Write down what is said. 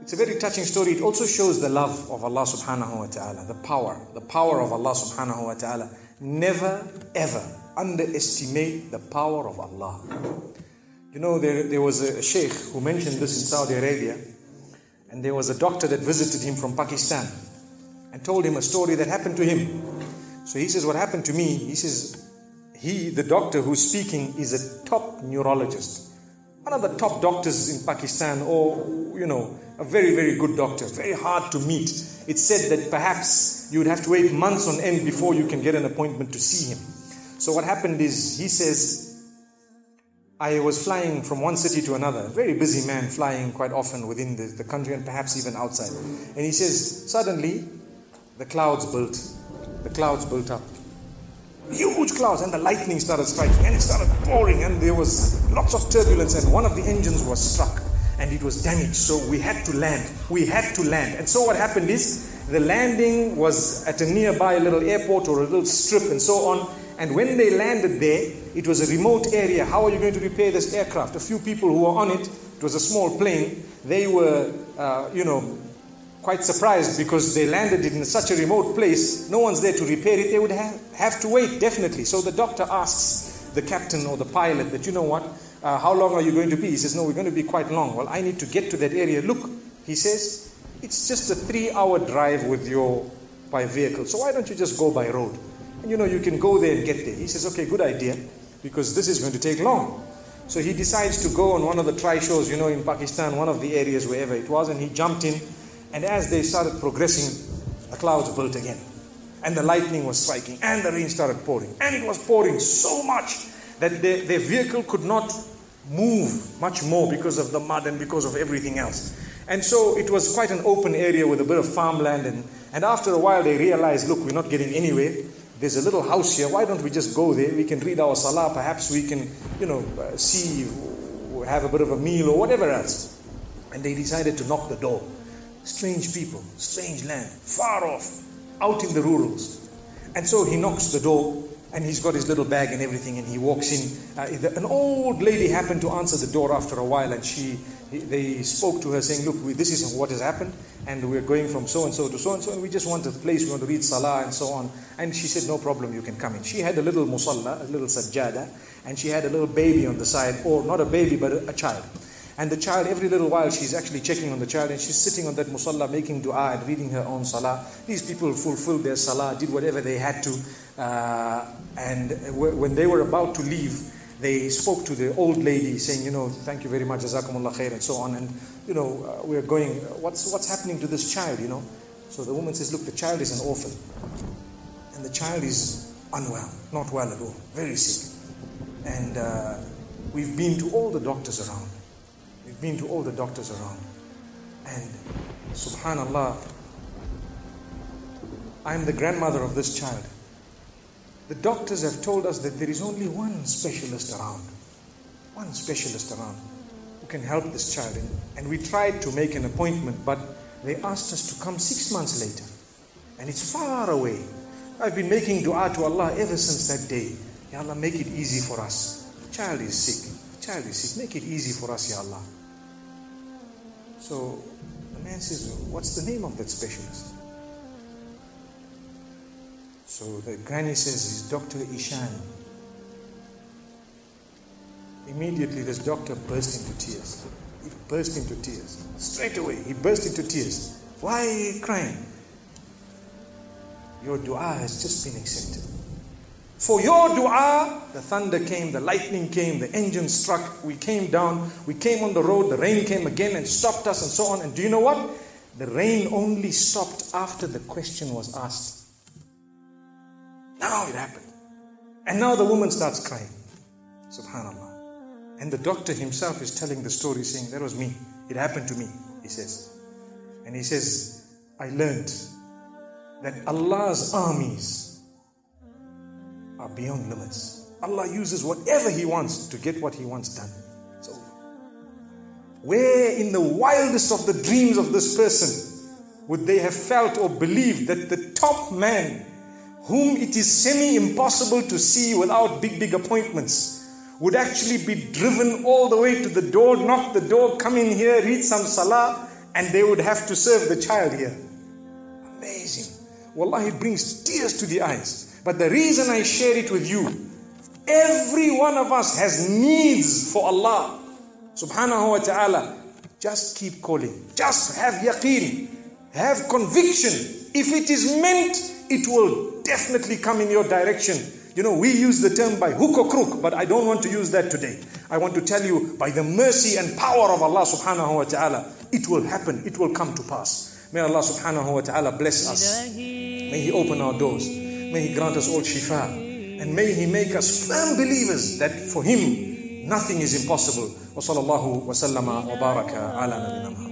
It's a very touching story. It also shows the love of Allah subhanahu wa ta'ala, the power of Allah subhanahu wa ta'ala. Never ever underestimate the power of Allah. You know, there was a sheikh who mentioned this in Saudi Arabia, and there was a doctor that visited him from Pakistan and told him a story that happened to him. So he says, what happened to me? He says, the doctor who's speaking is a top neurologist, one of the top doctors in Pakistan, or, you know, a very, very good doctor, very hard to meet. It's said that perhaps you would have to wait months on end before you can get an appointment to see him. So what happened is, he says, I was flying from one city to another, a very busy man, flying quite often within the country and perhaps even outside. And he says, suddenly, the clouds built up. Huge clouds, and the lightning started striking, and it started pouring, and there was lots of turbulence, and one of the engines was struck, and it was damaged. So we had to land. And so what happened is, the landing was at a nearby little airport or a little strip and so on. And when they landed there, it was a remote area. How are you going to repair this aircraft? A few people who were on it, it was a small plane, they were, quite surprised because they landed it in such a remote place. No one's there to repair it. They would have to wait, definitely. So the doctor asks the captain or the pilot that, you know what, how long are you going to be? He says, no, we're going to be quite long. Well, I need to get to that area. Look, he says, it's just a 3-hour drive by vehicle. So why don't you just go by road? And you know, you can go there and get there. He says, okay, good idea, because this is going to take long. So he decides to go on one of the tri-shows, you know, in Pakistan, one of the areas, wherever it was, and he jumped in. And as they started progressing, the clouds built again. And the lightning was striking, and the rain started pouring. And it was pouring so much that their vehicle could not move much more because of the mud and because of everything else. And so it was quite an open area with a bit of farmland. And after a while they realized, look, we're not getting anywhere. There's a little house here. Why don't we just go there? We can read our salah. Perhaps we can, see, have a bit of a meal or whatever else. And they decided to knock the door. Strange people, strange land, far off, out in the rurals. And so he knocks the door, and he's got his little bag and everything, and he walks in. An old lady happened to answer the door after a while, and they spoke to her saying, look, this is what has happened, and we're going from so-and-so to so-and-so, and we just want a place, we want to read salah and so on. And she said, no problem, you can come in. She had a little musalla, a little sajjada, and she had a little baby on the side, or not a baby, but a child. And the child, every little while, she's actually checking on the child, and she's sitting on that musalla, making dua and reading her own salah. These people fulfilled their salah, did whatever they had to. And when they were about to leave, they spoke to the old lady, saying, thank you very much, jazakumullah khair, and so on. And, we're going, what's happening to this child, So the woman says, look, the child is an orphan. And the child is unwell, not well at all, very sick. And we've been to all the doctors around. And subhanallah, I'm the grandmother of this child. The doctors have told us that there is only one specialist around who can help this child. And we tried to make an appointment, but they asked us to come 6 months later. And it's far away. I've been making dua to Allah ever since that day. Ya Allah, make it easy for us. The child is sick. Make it easy for us, Ya Allah. So the man says, what's the name of that specialist? So the granny says, he's Dr. Ishan. Immediately this doctor burst into tears. He burst into tears. Straight away, he burst into tears. Why are you crying? Your dua has just been accepted. For your dua, the thunder came, the lightning came, the engine struck, we came down, we came on the road, the rain came again and stopped us and so on. And do you know what? The rain only stopped after the question was asked. Now it happened. And now the woman starts crying. Subhanallah. And the doctor himself is telling the story, saying, that was me. It happened to me, he says. And he says, I learned that Allah's armies are beyond limits. Allah uses whatever He wants to get what He wants done. So, where in the wildest of the dreams of this person would they have felt or believed that the top man, whom it is semi-impossible to see without big appointments, would actually be driven all the way to the door, knock the door, come in here, read some salah, and they would have to serve the child here. Amazing. Wallahi, it brings tears to the eyes. But the reason I share it with you, every one of us has needs for Allah subhanahu wa ta'ala. Just keep calling. Just have yaqeen. Have conviction. If it is meant, it will definitely come in your direction. You know, we use the term by hook or crook, but I don't want to use that today. I want to tell you, by the mercy and power of Allah subhanahu wa ta'ala, it will happen. It will come to pass. May Allah subhanahu wa ta'ala bless us. May He open our doors. May He grant us all shifa. And may He make us firm believers that for Him, nothing is impossible. Wa sallallahu wa sallama wa baraka ala nabina Muhammad.